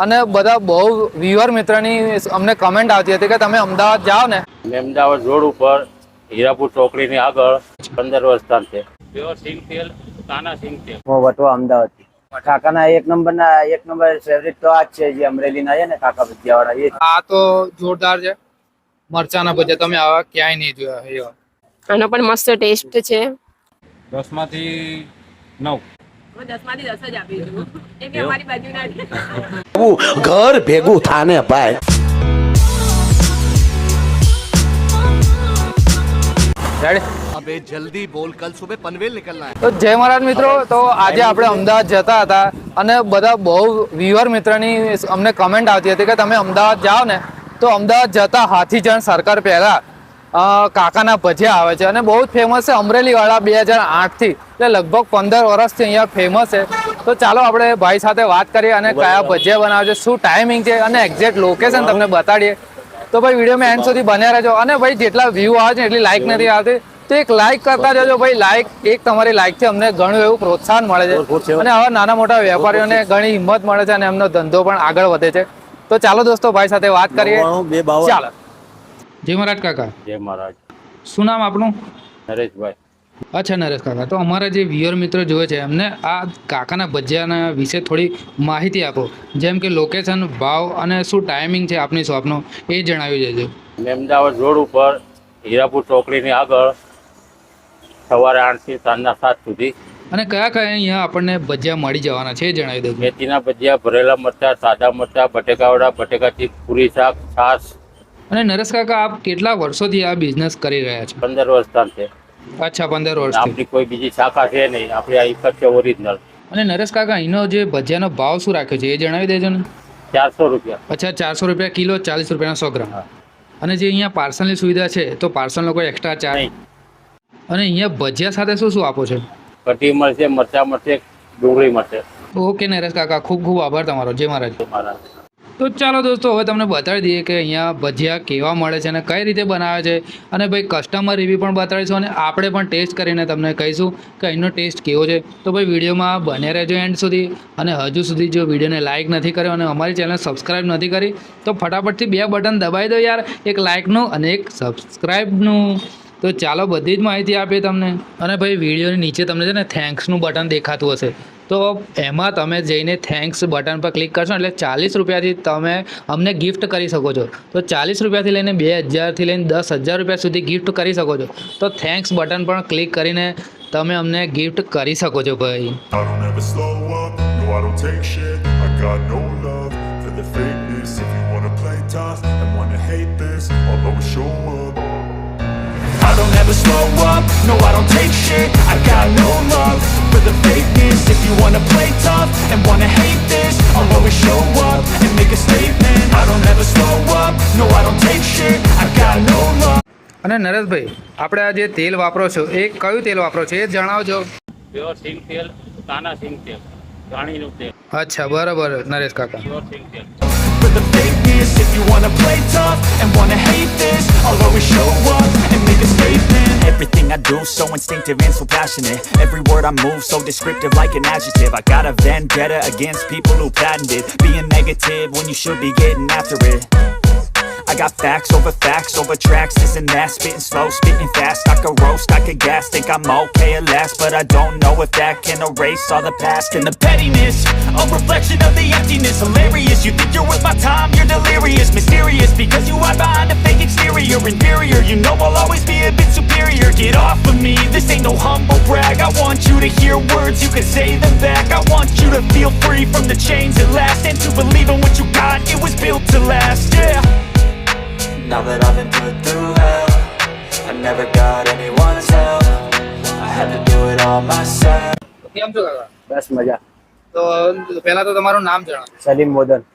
અને બધા બહુ વ્યુઅર મિત્રની અમને કમેન્ટ આવતી હતી કે તમે અમદાવાદ જાઓ ને. અમદાવાદ રોડ ઉપર હીરાપુર ચોકડીની આગળ 15 વર્ષ છે. પ્યોર સિંગ તેલ, કાના સિંગ તેલ. હું વટવા અમદાવાદ કાકાના એક નંબર ફેવરિટ તો આ જ છે જે અમરેલીના છે ને કાકા ભજીયા વાળા એ. આ તો જોરદાર છે, મરચાના ભજીયા તમે આવા ક્યાંય નહીં જોયા એવા. આનો પણ મસ્ત ટેસ્ટ છે. 10 માંથી 9. 10 માંથી 10 જ આપી દઉં. એ બી અમારી બાજુના છે. ઘર ભેગું થાને ભાઈ. અબે જલ્દી બોલ, કલ સુબહ પનવેલ નિકલના હૈ. તો જય મહારાજ મિત્રો, તો આજે આપણે અમદાવાદ જતા હતા અને બધા બહુ વ્યુઅર મિત્રની અમને કમેન્ટ આવતી હતી કે તમે અમદાવાદ જાઓ ને તો અમદાવાદ જતા હાથીજણ સર્કલ પહેલા કાકાના ભજીયા આવે છે અને બહુ જ ફેમસ છે. અમરેલી વાળા 2008 થી એટલે લગભગ 15 વર્ષથી અહીંયા ફેમસ છે. તો ચાલો આપણે ભાઈ સાથે વાત કરીએ અને કયા ભજીયા બનાવે છે, શું ટાઈમિંગ છે અને એક્ઝેક્ટ લોકેશન તમને બતાડીએ. તો ભાઈ વિડીયોમાં એન્ડ સુધી બન્યા રહેજો. અને ભાઈ જેટલા વ્યૂ આવે છે એટલી લાઈક નથી આવતી તો એક લાઈક કરતા જજો ભાઈ. લાઈક એક તમારી લાઈકથી અમને ઘણું એવું પ્રોત્સાહન મળે છે અને આવા નાના મોટા વેપારીઓને ઘણી હિંમત મળે છે અને એમનો ધંધો પણ આગળ વધે છે. તો ચાલો દોસ્તો ભાઈ સાથે વાત કરીએ. ચાલો. જય મહારાજ કાકા. જય મહારાજ. શું નામ આપણું? નરેશભાઈ. અચ્છા નરેશ કાકા, તો અમારા જે વ્યુઅર મિત્રો જોવે છે એમને આ કાકાના ભજીયાના વિશે થોડી માહિતી આપો. જેમ કે લોકેશન, ભાવ અને શું ટાઈમિંગ છે આપની શોપનો એ જણાવી દેજો. અમદાવાદ રોડ ઉપર હીરાપુર ચોકડીની આગળ સવારે 8 થી સાંજના 7 સુધી. અને કયા કયા અહીંયા આપણને ભજીયા મળી જવાના છે એ જણાવી દેજો. મેથીના ભજીયા, ભરેલા મરચા, સાદા મરચા, બટેકાવડા, બટેકા ચીપ, પૂરી શાક, છાશ. અને નરેશ કાકા આપ કેટલા વર્ષોથી આ બિઝનેસ કરી રહ્યા છો? 15 વર્ષ છે. અચ્છા, 15 વર્ષથી. આપણી કોઈ બીજી શાખા છે નહીં, આપણી આ એક જ છે ઓરિજિનલ. અને નરેશ કાકા અહીંનો જે ભજીયાનો ભાવ શું રાખ્યો છે એ જણાવી દેજો ને. 400 રૂપિયા. અચ્છા, 400 રૂપિયા કિલો, 40 રૂપિયાના 100 ગ્રામ. અને જે અહીંયા પાર્સલની સુવિધા છે તો પાર્સલનો કોઈ એક્સ્ટ્રા ચાર્જ? અને અહીંયા ભજીયા સાથે શું શું આપો છો? કઢી મળશે, મરચા મળશે, ડુંગળી મળશે. ઓકે નરેશ કાકા, ખૂબ ખૂબ આભાર તમારો. જય મહારાજ. મારા તો ચાલો દોસ્તો, હવે તમને બતાવી દઈએ કે અહીંયા ભજીયા કેવા મળે છે અને કઈ રીતે બનાવે છે. અને ભાઈ કસ્ટમર રિવ્યૂ પણ બતાવીશું અને આપણે પણ ટેસ્ટ કરીને તમને કહીશું કે અહીંનો ટેસ્ટ કેવો છે. તો ભાઈ વિડીયોમાં બન્યા રહેજો એન્ડ સુધી. અને હજુ સુધી જો વિડીયોને લાઇક નથી કર્યો અને અમારી ચેનલ સબસ્ક્રાઈબ નથી કરી તો ફટાફટથી 2 બટન દબાવી દો યાર, એક લાઇકનું અને એક સબસ્ક્રાઈબનું. તો ચાલો બધી જ માહિતી આપીએ તમને. અને ભાઈ વિડીયોની નીચે તમને છે ને થેન્ક્સનું બટન દેખાતું હશે, તો એમાં તમે જઈને થેન્ક્સ બટન પર ક્લિક કરશો એટલે 40 રૂપિયાથી તમે અમને ગિફ્ટ કરી શકો છો. તો 40 રૂપિયાથી લઈને 2000થી લઈને 10,000 રૂપિયા સુધી ગિફ્ટ કરી શકો છો. તો થેન્ક્સ બટન પર ક્લિક કરીને તમે અમને ગિફ્ટ કરી શકો છો ભાઈ. I don't ever slow up, no I don't take shit. I got no love for the fakeness. If you wanna play tough and wanna hate this, I'll always show up and make a statement. I don't ever slow up, no I don't take shit. I got no love. અને નરેશભાઈ, આપણે આ જે તેલ વાપરો છો એ કયું તેલ વાપરો છો એ જણાવજો. પ્યોર સિંગ તેલ, કાના સિંગ તેલ, ઘાણીનું તેલ. અચ્છા, બરાબર નરેશ કાકા. પ્યોર સિંગ તેલ. For the fakeness, if you wanna play tough and wanna hate this, I'll always show up and make a statement. Everything I do so instinctive and so passionate. Every word I move so descriptive like an adjective. I got a vendetta against people who patented being negative when you should be getting after it. I got facts over tracks, this and that, spitting slow, spitting fast. I could roast, I could gas, think I'm okay at last, but I don't know if that can erase all the past. And the pettiness, a reflection of the emptiness. Hilarious, you think you're worth my time, you're delirious. Mysterious, because you hide behind a fake exterior. Inferior, you know I'll always be a bit superior. Get off of me, this ain't no humble brag. I want you to hear words, you can say them back. I want you to feel free from the chains at last, and to believe in what you got, it was built to last, yeah. Now that I've been put through hell, I never got anyone's help. I had to do it all myself. કેમ છો કાકા? બસ મજા. તો પહેલા તો તમારું નામ જણાવો. સલીમ મોદન.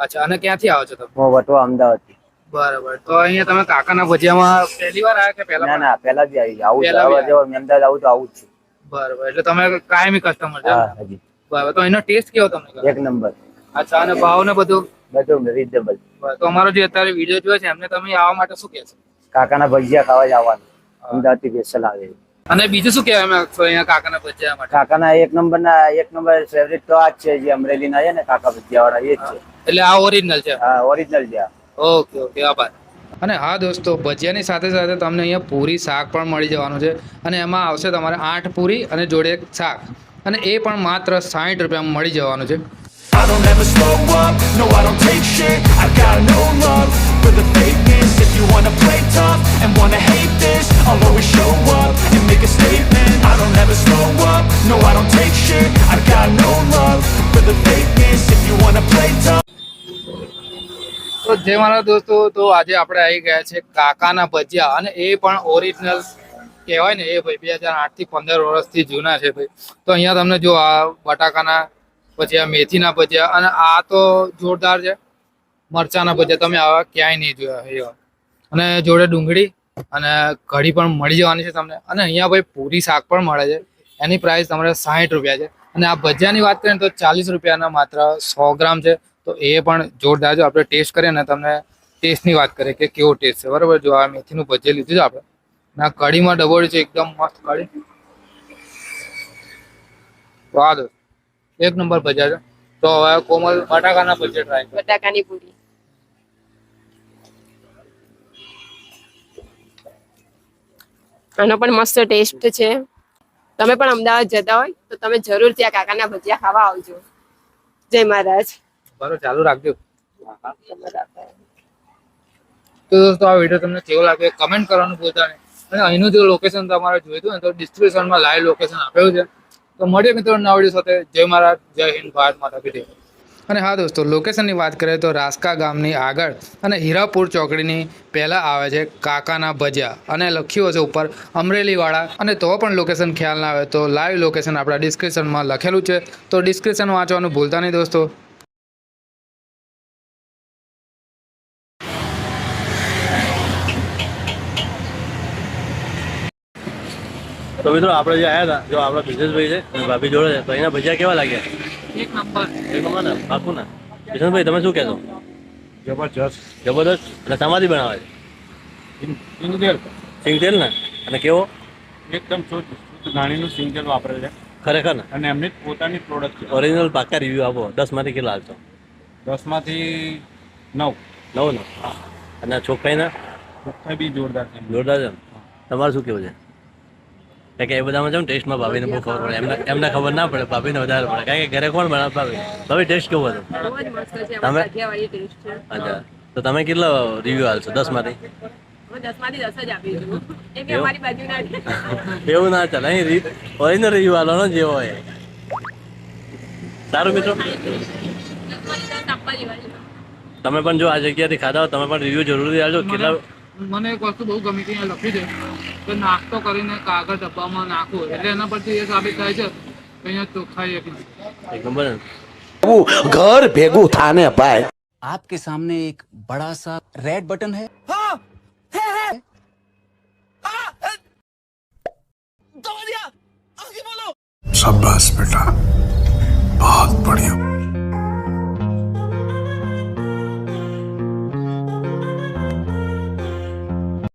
અચ્છા, અને ક્યાંથી આવો છો તમે? હું વટવા અમદાવાદથી. બરાબર. તો અહીંયા તમે કાકાના ભજીયામાં પહેલી વાર આવ્યા કે પહેલા? ના પહેલા બી આવી આવું પહેલા બી જો અમદાવાદ આવું તો આવું જ છે. બરાબર, એટલે તમે કાયમી કસ્ટમર છો? હા હજી. બરાબર, તો એનો ટેસ્ટ કેવો તમને? એક નંબર. અચ્છા, અને ભાવ ને બધું બધું રીઝનેબલ. તો અમારો જે અત્યારે વિડીયો જોયો છે એમને તમે આવવા માટે શું કહેશો? કાકાના ભજીયા ખાવા જ આવવાનું, અમદાવાદથી સ્પેશિયલ આવે. અને બીજું શું કહેવાય માંગશો અહીંયા કાકાના ભજીયા માટે? કાકાના એક નંબર ફેવરિટ તો આ જ છે જે અમરેલીના છે ને કાકા ભજીયા વાળા એ જ છે. એટલે આ ઓરિજિનલ છે. હા ઓરિજિનલ છે આ. ઓકે ઓકે, આભાર. અને હા દોસ્તો, ભજીયાની સાથે સાથે તમને અહીંયા પૂરી શાક પણ મળી જવાનું છે અને એમાં આવશે તમારે 8 પૂરી અને જોડે એક શાક, અને એ પણ માત્ર 60 રૂપિયામાં મળી જવાનું છે. I don't ever slow up, no I don't take shit. I got no love for the fakeness. If you wanna play tough and wanna hate this, I'll always show up and make a statement. I don't ever slow up, no I don't take shit. I got no love for the fakeness. If you wanna play tough. તો જે મારા દોસ્તો, તો આજે આપણે આવી ગયા છે કાકાના ભજીયા, અને એ પણ ઓરિજિનલ કહેવાય ને એ ભાઈ 2008 થી 15 વર્ષથી જૂના છે ભાઈ. તો અહીંયા તમને જો આ બટાકાના ભજીયા, મેથીના ભજીયા, અને આ તો જોરદાર છે મરચાના ભજીયા, તમે આવા ક્યાંય નહીં જોયા એવા. અને જોડે ડુંગળી અને કઢી પણ મળી જવાની છે તમને. અને અહીંયા ભાઈ પૂરી શાક પણ મળે છે, એની પ્રાઇસ તમારે 60 રૂપિયા છે. અને આ ભજીયાની વાત કરીએ તો 40 રૂપિયાના માત્ર 100 ગ્રામ છે. તો એ પણ જોરદાર છે. આપણે ટેસ્ટ કરીએ ને તમને ટેસ્ટની વાત કરીએ કે કેવો ટેસ્ટ છે, બરાબર. જો આ મેથીનું ભજીયા લીધું છે આપણે, ના કઢીમાં ડબોળી છે, એકદમ મસ્ત કઢી. તો આ દોસ્ત એક નંબર ભજીયા છે. તો હવે કોમલ બટાકાના ભજીયા ટ્રાય કરો. બટાકાની પૂરી. આનો પણ મસ્ત ટેસ્ટ છે. તમે પણ અમદાવાદ જતા હોય તો તમે જરૂર ત્યાં કાકાના ભજીયા ખાવા આવજો. જય મહારાજ. બરોબર, ચાલુ રાખજો. તો દોસ્તો, આ વિડીયો તમને કેવો લાગે કમેન્ટ કરવાનું ભૂલતા નહીં. અને અહીંનું જો લોકેશન તમારે જોઈતું હોય તો ડિસ્ક્રિપ્શનમાં લાઈવ લોકેશન આપેલું છે. તો મળીએ મિત્રો નવા વિડીયો સાથે. જય મહારાજ, જય હિન્દ, ભારત માતા કી જય. અને હા દોસ્તો, લોકેશનની વાત કરીએ તો રાસકા ગામની આગળ અને હીરાપુર ચોકડીની પહેલાં આવે છે કાકાના ભજીયા, અને લખ્યું હશે ઉપર અમરેલીવાળા. અને તો પણ લોકેશન ખ્યાલ ના આવે તો લાઈવ લોકેશન આપણા ડિસ્ક્રિપ્શનમાં લખેલું છે, તો ડિસ્ક્રિપ્શન વાંચવાનું ભૂલતા નહીં દોસ્તો. તો મિત્રો આપણે જે આવ્યા હતા, જો આપણા બિઝનેસભાઈ છે અને ભાભી જોડે છે, તો એના ભજીયા કેવા લાગ્યા? એક નંબર. એક નંબર ને, પાકું ને? બિઝનેસભાઈ તમે શું કહેશો? જબરજસ્ત. જબરદસ્ત. અને શામાંથી બનાવે છે? સિંગતેલ સિંગતેલ ને? અને કેવો? એકદમ શુદ્ધ ઘાણીનું સિંગતેલ વાપરે છે ખરેખર ને? અને એમની પોતાની પ્રોડક્ટ છે. ઓરિજિનલ પાકા રિવ્યુ આપો. 10 માંથી કેટલા હાલશો? 10 માંથી 9. 9 ને? અને ચોખ્ખાઈના? ચોખ્ખાઈ બી જોરદાર છે. જોરદાર છે ને? તમારું શું કેવું છે? કારણ કે એ બધામાં છે ને ટેસ્ટમાં ભાભીને બહુ ખબર પડે, એમને ખબર ના પડે, ભાભીને વધારે પડે. કારણ કે ઘરે કોણ બનાવે? ભાભી ટેસ્ટ કેવો હતો? બહુ જ મસ્ત છે. તમે? આમાં કાઠિયાવાડી ટેસ્ટ છે. અચ્છા, તો તમે કેટલો રિવ્યુ હાલશો 10 માંથી? હું 10 માંથી 10 જ આપી દઉં. એ બી અમારી બાજુના છે. એવું ના ચાલે, અહીં ઓરિજિનલ રિવ્યુ હાલવાનો જેવો હોય. સારું મિત્રો, 10 માંથી 10 આપવા જેવા છે. તમે પણ જો આ જગ્યાથી ખાધા હો, તમે પણ રિવ્યુ જરૂરથી આવજો. કેટલા મને એક વસ્તુ બહુ ગમી હતી, અહીંયા લખ્યું છે કે નાસ્તો કરીને કાગળ ડબ્બામાં નાખો, એટલે એના પરથી એ સાબિત થાય છે કે અહીંયા ચોખ્ખાઈ એક એક નંબર ને? ઘર ભેગું થાને ભાઈ. आपके सामने एक बड़ा सा रेड बटन है शाबाश बेटा, बहुत बढ़िया.